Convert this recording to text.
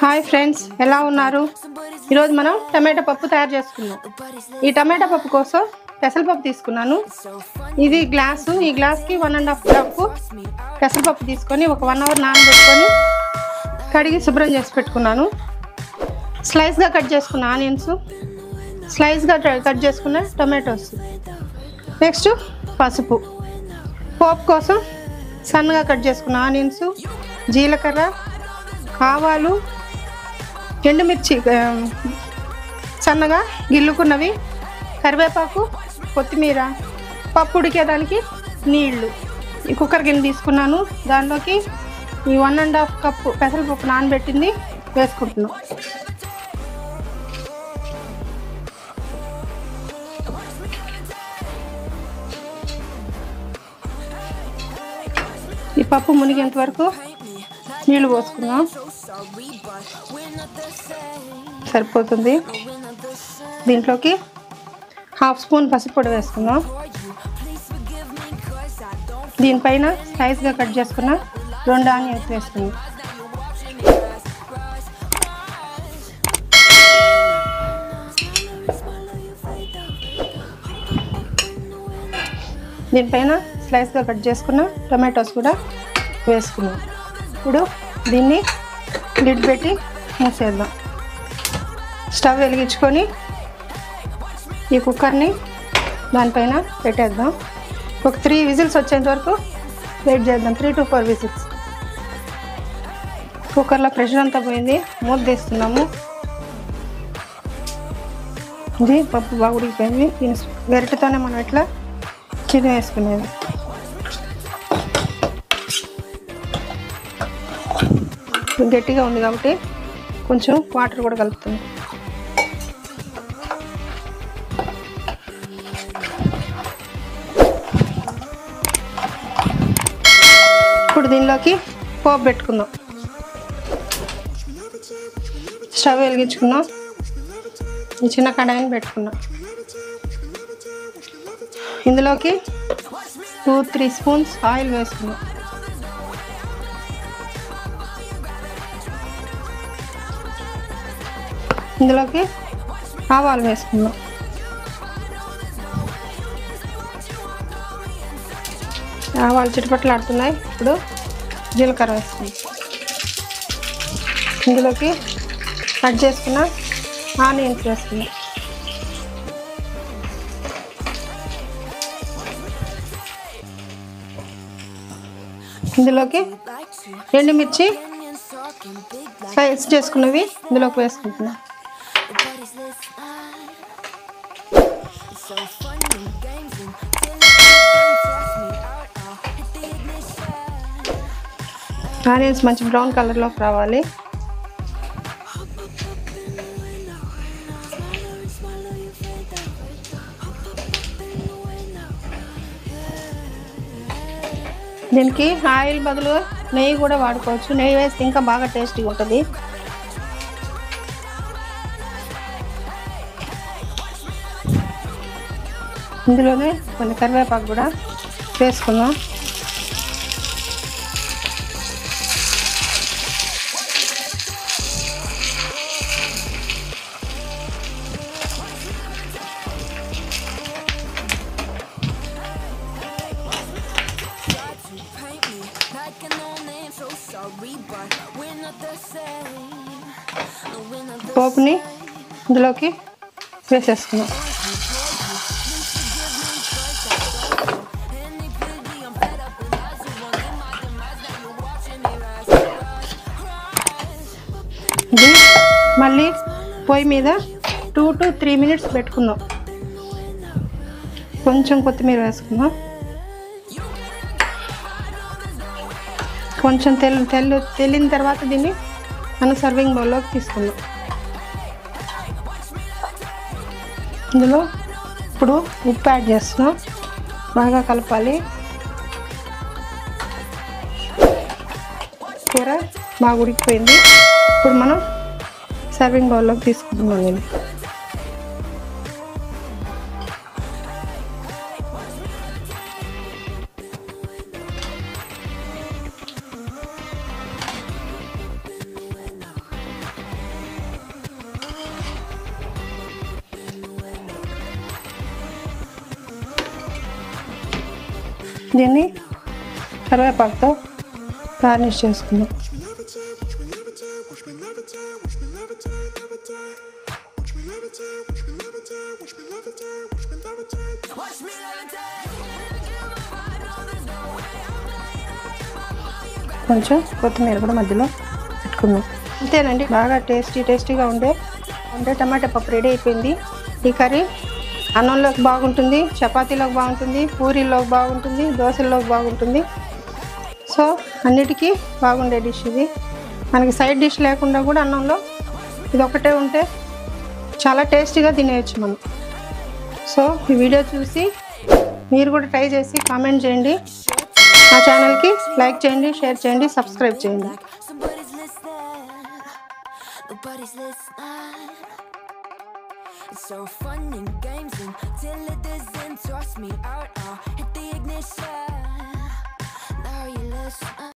Hi friends, ఎలా ఉన్నారు? ఈరోజు మనం టమాటా పప్పు తయారు చేసుకున్నాం. ఈ టమాటా పప్పు కోసం పెసరపప్పు తీసుకున్నాను. ఇది గ్లాసు, ఈ గ్లాస్కి 1.5 కప్పు పెసరపప్పు తీసుకొని ఒక 1 అవర్ నానబెట్టుకొని కడిగి శుభ్రం చేసి పెట్టుకున్నాను. స్లైస్గా కట్ చేసుకున్న ఆనియన్స్, స్లైస్గా కట్ చేసుకున్న టమాటోస్, నెక్స్ట్ పసుపు, పోపు కోసం సన్నగా కట్ చేసుకున్న ఆనియన్స్, జీలకర్ర, ఆవాలు, ఎండుమిర్చి సన్నగా గిల్లుకున్నవి, కరివేపాకు, కొత్తిమీర, పప్పు ఉడికేదానికి నీళ్లు. ఈ కుక్కర్ గిన్నె తీసుకున్నాను. దానిలోకి ఈ 1.5 కప్పు పెసరపప్పు నానబెట్టింది వేసుకుంటున్నాం. ఈ పప్పు మునిగేంత వరకు నీళ్ళు పోసుకుందాం. సరిపోతుంది. దీంట్లోకి 1/2 స్పూన్ పసుపొడి వేసుకుందాం. దీనిపైన స్లైస్గా కట్ చేసుకున్న 2 ఆనియన్స్ వేసుకుందాం. దీనిపైన స్లైస్గా కట్ చేసుకున్న టమాటోస్ కూడా వేసుకున్నాం. ఇప్పుడు దీన్ని లిడ్ పెట్టి మూసేద్దాం. స్టవ్ వెలిగించుకొని ఈ కుక్కర్ని దానిపైన పెట్టేద్దాం. ఒక 3 విజిల్స్ వచ్చేంత వరకు వెయిట్ చేద్దాం. 3 to 4 విజిల్స్. కుక్కర్లో ప్రెషర్ అంతా పోయింది. మూత తీస్తున్నాము. ఇది పప్పు బాగా ఉడికిపోయింది. దీని గరిటెతోనే మనం ఇట్లా చిన్న వేసుకునేది. గట్టిగా ఉంది కాబట్టి కొంచెం వాటర్ కూడా కలుపుతుంది. ఇప్పుడు దీనిలోకి పోపు పెట్టుకుందాం. స్టవ్ వెలిగించుకుందాం. ఈ చిన్న కడాయిని పెట్టుకుందాం. ఇందులోకి 2-3 స్పూన్స్ ఆయిల్ వేసుకుందాం. ఇందులోకి ఆవాలు వేసుకుందాం. ఆవాలు చిటపట్లాడుతున్నాయి. ఇప్పుడు జీలకర్ర వేసుకుందాం. ఇందులోకి కట్ చేసుకున్న ఆనియన్స్ వేసుకుందాం. ఇందులోకి ఎండుమిర్చి స్లైస్ చేసుకున్నవి ఇందులోకి వేసుకుంటున్నాం. ఆనియన్స్ మంచి బ్రౌన్ కలర్లోకి రావాలి. దీనికి ఆయిల్ బదులు నెయ్యి కూడా వాడుకోవచ్చు. నెయ్యి వేస్తే ఇంకా బాగా టేస్టీగా ఉంటుంది. ఇందులోనే కొన్ని కరివేపాకు కూడా వేసుకుందాం. పోపుని ఇందులోకి వేసేసుకున్నాం. ఇది మళ్ళీ పొయ్యి మీద 2 to 3 minutes పెట్టుకుందాం. కొంచెం కొత్తిమీర వేసుకుందాం. కొంచెం తెల్లిన తర్వాత దీన్ని మనం సర్వింగ్ బౌల్లోకి తీసుకుందాం. ఇందులో ఇప్పుడు ఉప్పు యాడ్ చేస్తున్నాం. బాగా కలపాలి. కూర బాగా ఉడికిపోయింది. ఇప్పుడు మనం సర్వింగ్ బౌల్లోకి తీసుకుంటున్నాం. నేను దీన్ని కరివేపాకుతో గార్నిష్ చేసుకుందాం. కొంచెం కొత్తిమీర కూడా మధ్యలో పెట్టుకుందాం. అంతేనండి, బాగా టేస్టీగా ఉండే టమాటా పప్పు రెడీ అయిపోయింది. ఈ కర్రీ అన్నంలోకి బాగుంటుంది, చపాతీలోకి బాగుంటుంది, పూరీలోకి బాగుంటుంది, దోశల్లోకి బాగుంటుంది. సో అన్నిటికీ బాగుండే డిష్ ఇది. మనకి సైడ్ డిష్ లేకుండా కూడా అన్నంలో ఇది ఒకటే ఉంటే చాలా టేస్టీగా తినేయచ్చు మనం. సో ఈ వీడియో చూసి మీరు కూడా ట్రై చేసి కామెంట్ చేయండి. మా ఛానల్కి లైక్ చేయండి, షేర్ చేయండి, సబ్స్క్రైబ్ చేయండి. It's so fun and games until it doesn't toss me out. I'll hit the ignition. Now you listen.